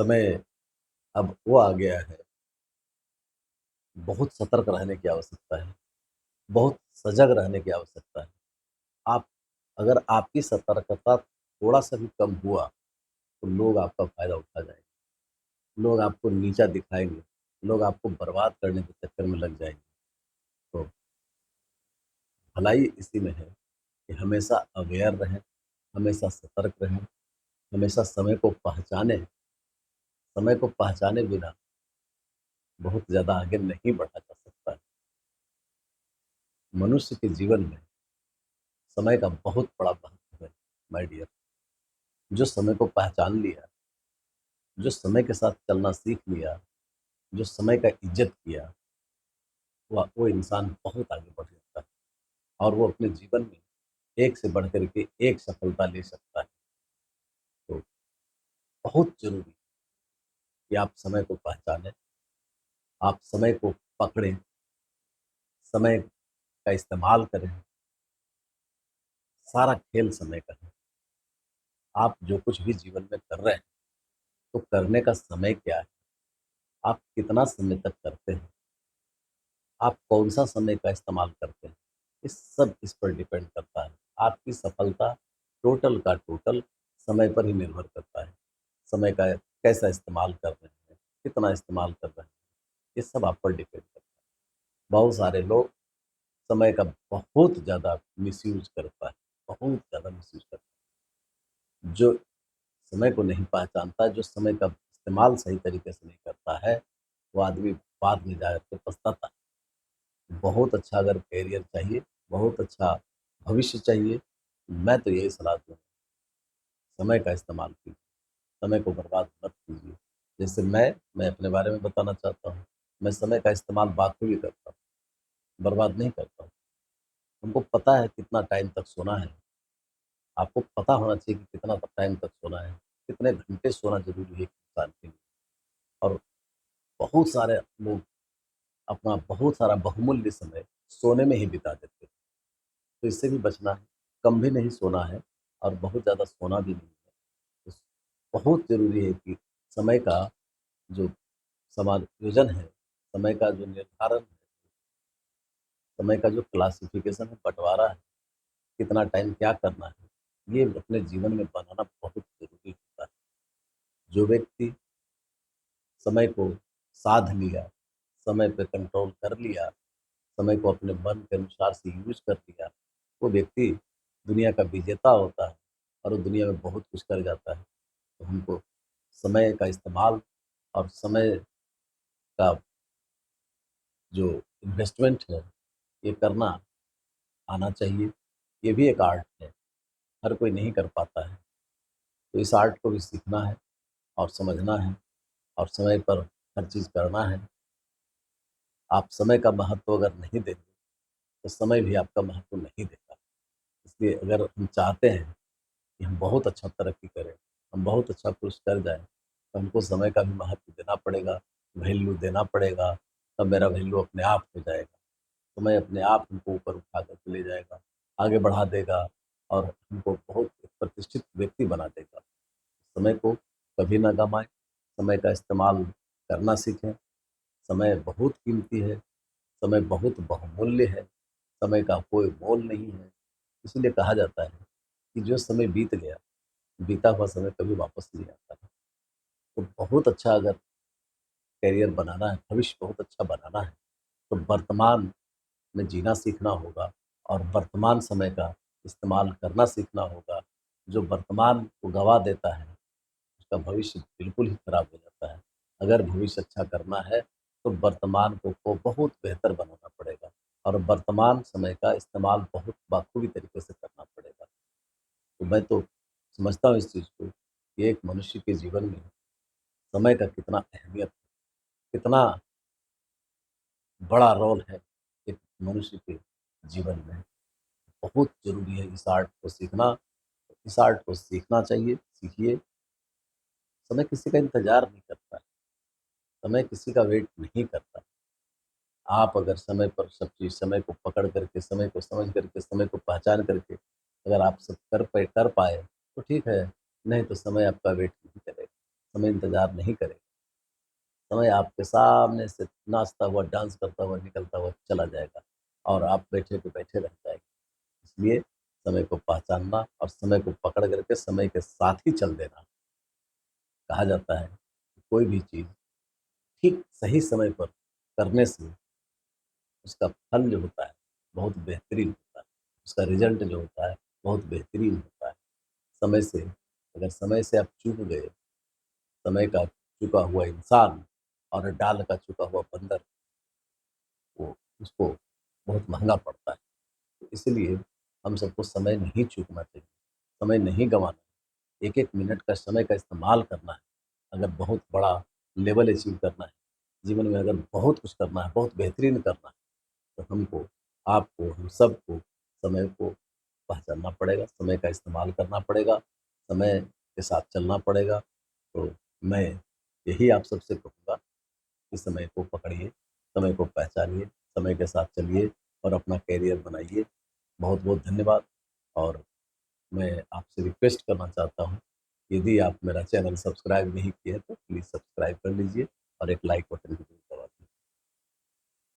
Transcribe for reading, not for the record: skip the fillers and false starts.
समय अब वो आ गया है, बहुत सतर्क रहने की आवश्यकता है, बहुत सजग रहने की आवश्यकता है। आप अगर आपकी सतर्कता थोड़ा-सा भी कम हुआ, तो लोग आपका फ़ायदा उठा जाएँगे। लोग आपको नीचा दिखाएँगे, लोग आपको बर्बाद करने के चक्कर में लग जाएँगे। तो भलाई इसी में है कि हमेशा अवेयर रहें, हमेशा सतर्क रहें, हमेशा समय को पहचाने बिना बहुत ज़्यादा आगे नहीं बढ़ा जा सकता है। मनुष्य के जीवन में समय का बहुत बड़ा महत्व है माय डियर। जो समय को पहचान लिया, जो समय के साथ चलना सीख लिया, जो समय का इज़्ज़त किया, वो इंसान बहुत आगे बढ़ जाता है और वो अपने जीवन में एक से बढ़ कर के एक सफलता ले सकता है। तो बहुत ज़रूरी कि आप समय को पहचानें, आप समय को पकड़ें, समय का इस्तेमाल करें। सारा खेल समय का है। आप जो कुछ भी जीवन में कर रहे हैं, तो करने का समय क्या है? आप कितना समय तक करते हैं? आप कौन-सा समय का इस्तेमाल करते हैं? इस पर डिपेंड करता है। आपकी सफलता टोटल का टोटल समय पर ही निर्भर करता है। समय का कैसा इस्तेमाल कर रहे हैं, कितना इस्तेमाल कर रहे हैं, ये सब आप पर डिपेंड करता है। बहुत सारे लोग समय का बहुत ज़्यादा मिसयूज़ करता है, बहुत ज़्यादा मिसयूज़ करता है। जो समय को नहीं पहचानता, जो समय का इस्तेमाल सही तरीके से नहीं करता है, वो आदमी बाद में जा के पछताता है। बहुत अच्छा अगर करियर चाहिए, बहुत अच्छा भविष्य चाहिए, मैं तो यही सलाह दूँगा, समय का इस्तेमाल कीजिए, समय को बर्बाद मत कीजिए। जैसे मैं अपने बारे में बताना चाहता हूँ, मैं समय का इस्तेमाल बाखूबी करता हूँ, बर्बाद नहीं करता हूँ। हमको पता है कितना टाइम तक सोना है, आपको पता होना चाहिए कि कितना टाइम तक सोना है, कितने घंटे सोना ज़रूरी है एक इंसान के लिए और बहुत सारे लोग अपना बहुत सारा बहुमूल्य समय सोने में ही बिता देते हैं। तो इससे भी बचना है, कम भी नहीं सोना है और बहुत ज़्यादा सोना भी नहीं है। तो बहुत ज़रूरी है कि समय का जो समायोजन है, समय का जो निर्धारण है, समय का जो क्लासिफ़िकेशन है, बँटवारा है, कितना टाइम क्या करना है, ये अपने जीवन में बनाना बहुत ज़रूरी होता है। जो व्यक्ति समय को साध लिया, समय पे कंट्रोल कर लिया, समय को अपने मन के अनुसार से यूज़ कर लिया, वो व्यक्ति दुनिया का विजेता होता है और वो दुनिया में बहुत कुछ कर जाता है। तो हमको समय का इस्तेमाल और समय का जो इन्वेस्टमेंट है, ये करना आना चाहिए। ये भी एक आर्ट है, हर कोई नहीं कर पाता है। तो इस आर्ट को भी सीखना है और समझना है और समय पर हर चीज़ करना है। आप समय का महत्व अगर नहीं देंगे, तो समय भी आपका महत्व नहीं देगा। इसलिए अगर हम चाहते हैं कि हम बहुत अच्छा तरक्की करें, हम बहुत अच्छा कुछ कर जाएँ, तो हमको समय का भी महत्व देना पड़ेगा, वैल्यू देना पड़ेगा, तब मेरा वैल्यू अपने आप हो जाएगा। समय अपने आप हमको ऊपर उठा कर के ले जाएगा, आगे बढ़ा देगा और हमको बहुत एक प्रतिष्ठित व्यक्ति बना देगा। समय को कभी ना गँवाएँ, समय का इस्तेमाल करना सीखें। समय बहुत कीमती है, समय बहुत बहुमूल्य है, समय का कोई मोल नहीं है। इसलिए कहा जाता है कि जो समय बीत गया, बीता हुआ समय कभी वापस नहीं आता है। तो बहुत अच्छा अगर करियर बनाना है, भविष्य बहुत अच्छा बनाना है, तो वर्तमान में जीना सीखना होगा और वर्तमान समय का इस्तेमाल करना सीखना होगा। जो वर्तमान को गँवा देता है, उसका भविष्य बिल्कुल ही खराब हो जाता है। अगर भविष्य अच्छा करना है, तो वर्तमान को बहुत बेहतर बनाना पड़ेगा और वर्तमान समय का इस्तेमाल बहुत बाखूबी तरीके से करना पड़ेगा। तो मैं तो समझता हूँ इस चीज़ को कि एक मनुष्य के जीवन में समय का कितना अहमियत है, कितना बड़ा रोल है एक मनुष्य के जीवन में। बहुत ज़रूरी है इस आर्ट को सीखना, इस आर्ट को सीखना चाहिए, सीखिए। समय किसी का इंतज़ार नहीं करता है, समय किसी का वेट नहीं करता। आप अगर समय पर सब चीज़ समय को पकड़ करके, समय को समझ करके, समय को पहचान करके अगर आप सब कर पाए तो ठीक है, नहीं तो समय आपका वेट नहीं करेगा। समय इंतज़ार नहीं करेगा। समय आपके सामने से नाचता हुआ, डांस करता हुआ, निकलता हुआ चला जाएगा और आप बैठे के बैठे रह जाएँगे। इसलिए समय को पहचानना और समय को पकड़ कर के समय के साथ ही चल देना। कहा जाता है कि कोई भी चीज़ ठीक सही समय पर करने से उसका फल जो होता है बहुत बेहतरीन होता है। उसका रिज़ल्ट जो होता है बहुत बेहतरीन होता है। समय से अगर समय से आप चूक गए, समय का चूका हुआ इंसान और डाल का चूका हुआ बंदर, वो उसको बहुत महँगा पड़ता है। तो इसलिए हम सबको समय नहीं चूकना चाहिए, समय नहीं गँवाना है। एक-एक मिनट का समय का इस्तेमाल करना है। अगर बहुत बड़ा लेवल अचीव करना है, जीवन में अगर बहुत कुछ करना है, बहुत बेहतरीन करना है, तो हमको, आपको, हम सबको समय को पहचानना पड़ेगा, समय का इस्तेमाल करना पड़ेगा, समय के साथ चलना पड़ेगा। तो मैं यही आप सबसे कहूँगा कि समय को पकड़िए, समय को पहचानिए, समय के साथ चलिए और अपना करियर बनाइए। बहुत-बहुत धन्यवाद और मैं आपसे रिक्वेस्ट करना चाहता हूँ, यदि आप मेरा चैनल सब्सक्राइब नहीं किए हैं, तो प्लीज़ सब्सक्राइब कर लीजिए और एक लाइक बटन भी